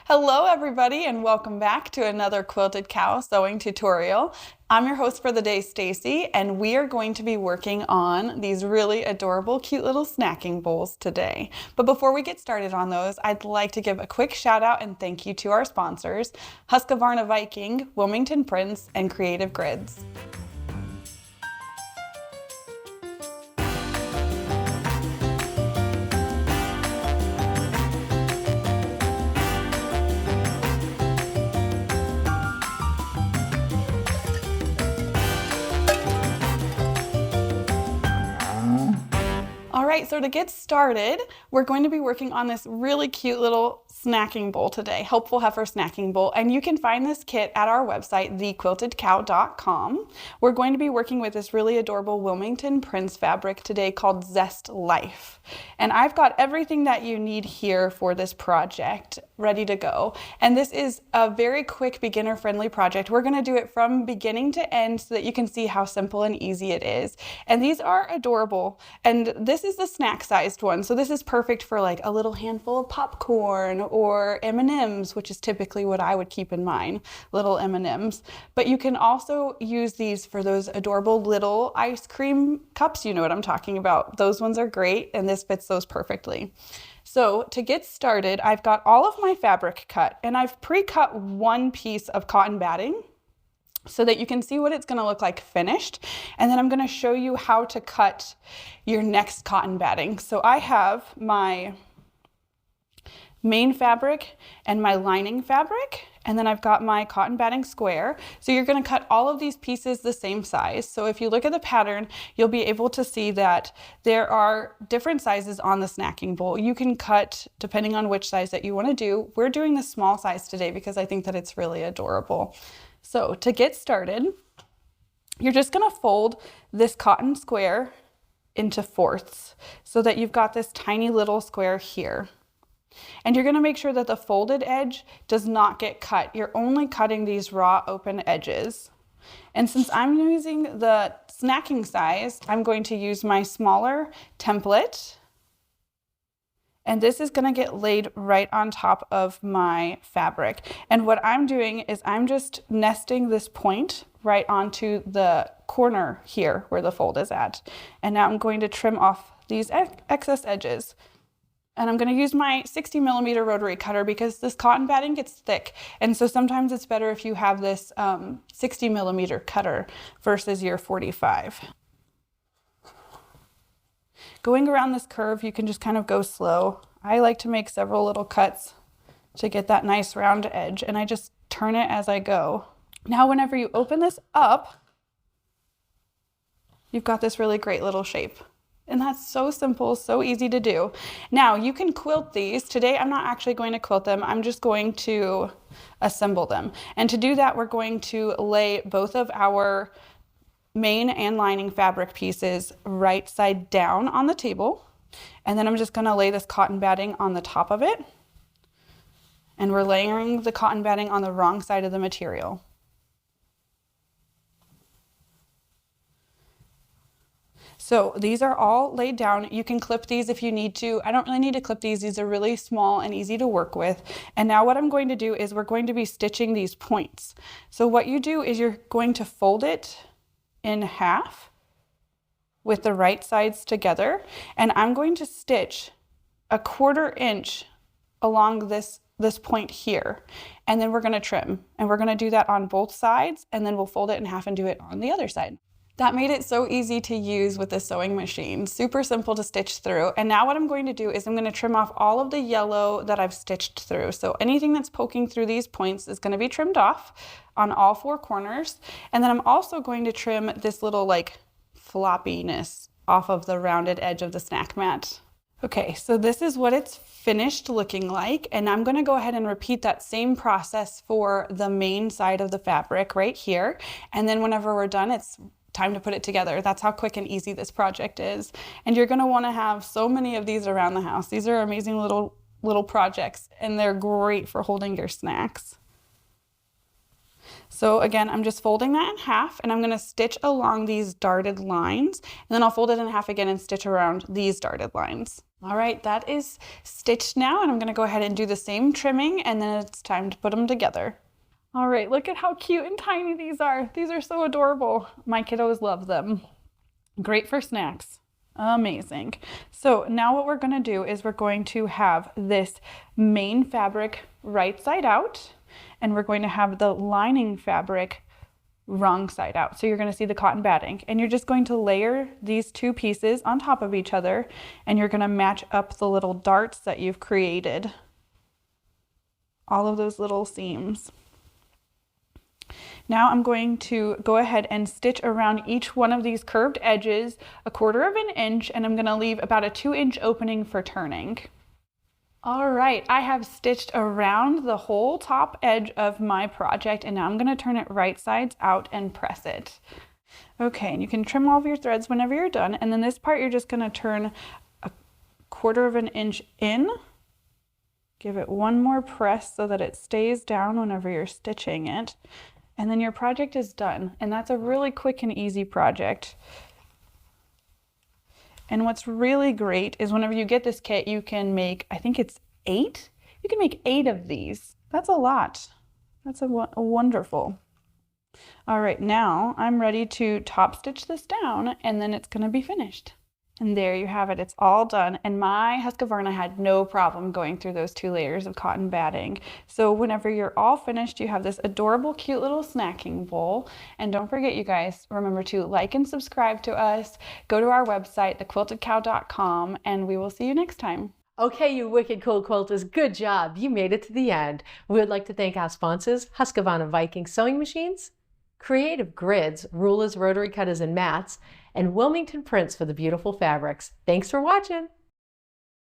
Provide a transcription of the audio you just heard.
Hello everybody and welcome back to another Quilted Cow sewing tutorial. I'm your host for the day, Stacy, and we are going to be working on these really adorable, cute little snacking bowls today. But before we get started on those, I'd like to give a quick shout out and thank you to our sponsors, Husqvarna Viking, Wilmington Prince, and Creative Grids. All right, so to get started, we're going to be working on this really cute little snacking bowl today, Helpful Heifer Snacking Bowl, and you can find this kit at our website, thequiltedcow.com. We're going to be working with this really adorable Wilmington Prince fabric today called Zest Life. And I've got everything that you need here for this project ready to go. And this is a very quick beginner-friendly project. We're gonna do it from beginning to end so that you can see how simple and easy it is. And these are adorable. And this is the snack-sized one. So this is perfect for like a little handful of popcorn or M&Ms, which is typically what I would keep in mind, little M&Ms. But you can also use these for those adorable little ice cream cups. You know what I'm talking about. Those ones are great, and this fits those perfectly. So to get started, I've got all of my fabric cut, and I've pre-cut one piece of cotton batting so that you can see what it's going to look like finished. And then I'm going to show you how to cut your next cotton batting. So I have my main fabric and my lining fabric, and then I've got my cotton batting square. So you're going to cut all of these pieces the same size. So if you look at the pattern, you'll be able to see that there are different sizes on the snacking bowl. You can cut depending on which size that you want to do. We're doing the small size today because I think that it's really adorable. So to get started, you're just going to fold this cotton square into fourths so that you've got this tiny little square here. And you're going to make sure that the folded edge does not get cut. You're only cutting these raw open edges. And since I'm using the snacking size, I'm going to use my smaller template. And this is going to get laid right on top of my fabric. And what I'm doing is I'm just nesting this point right onto the corner here where the fold is at. And now I'm going to trim off these excess edges. And I'm going to use my 60mm rotary cutter because this cotton batting gets thick. And so sometimes it's better if you have this 60mm cutter versus your 45. Going around this curve, you can just kind of go slow. I like to make several little cuts to get that nice round edge, and I just turn it as I go. Now, whenever you open this up, you've got this really great little shape. And that's so simple, so easy to do. Now, you can quilt these. Today, I'm not actually going to quilt them. I'm just going to assemble them. And to do that, we're going to lay both of our main and lining fabric pieces right side down on the table. And then I'm just going to lay this cotton batting on the top of it. And we're layering the cotton batting on the wrong side of the material. So these are all laid down. You can clip these if you need to. I don't really need to clip these. These are really small and easy to work with. And now what I'm going to do is we're going to be stitching these points. So what you do is you're going to fold it in half with the right sides together. And I'm going to stitch a 1/4 inch along this point here. And then we're going to trim. And we're going to do that on both sides. And then we'll fold it in half and do it on the other side. That made it so easy to use with the sewing machine. Super simple to stitch through. And now what I'm going to do is I'm going to trim off all of the yellow that I've stitched through. So anything that's poking through these points is going to be trimmed off on all 4 corners. And then I'm also going to trim this little like floppiness off of the rounded edge of the snack mat. Okay, so this is what it's finished looking like, and I'm going to go ahead and repeat that same process for the main side of the fabric right here. And then whenever we're done, it's time to put it together. That's how quick and easy this project is. And you're going to want to have so many of these around the house. These are amazing little projects, and they're great for holding your snacks. So again, I'm just folding that in half and I'm going to stitch along these darted lines, and then I'll fold it in half again and stitch around these darted lines. All right, that is stitched now, and I'm going to go ahead and do the same trimming, and then it's time to put them together. All right, look at how cute and tiny these are. These are so adorable. My kiddos love them. Great for snacks. Amazing. So now what we're going to do is we're going to have this main fabric right side out, and we're going to have the lining fabric wrong side out. So you're going to see the cotton batting, and you're just going to layer these two pieces on top of each other, and you're going to match up the little darts that you've created. All of those little seams. Now I'm going to go ahead and stitch around each one of these curved edges 1/4 of an inch, and I'm going to leave about a 2-inch opening for turning. All right, I have stitched around the whole top edge of my project, and now I'm going to turn it right sides out and press it. Okay, and you can trim all of your threads whenever you're done, and then this part you're just going to turn 1/4 of an inch in. Give it one more press so that it stays down whenever you're stitching it. And then your project is done. And that's a really quick and easy project. And what's really great is whenever you get this kit, you can make, I think it's 8? You can make 8 of these. That's a lot. That's a wonderful. All right, now I'm ready to top stitch this down, and then it's gonna be finished. And there you have it, it's all done. And my Husqvarna had no problem going through those 2 layers of cotton batting. So whenever you're all finished, you have this adorable, cute little snacking bowl. And don't forget, you guys, remember to like and subscribe to us. Go to our website, thequiltedcow.com, and we will see you next time. Okay, you wicked cool quilters, good job. You made it to the end. We would like to thank our sponsors, Husqvarna Viking Sewing Machines, Creative Grids, rulers, rotary cutters, and mats, and Wilmington Prints for the beautiful fabrics. Thanks for watching.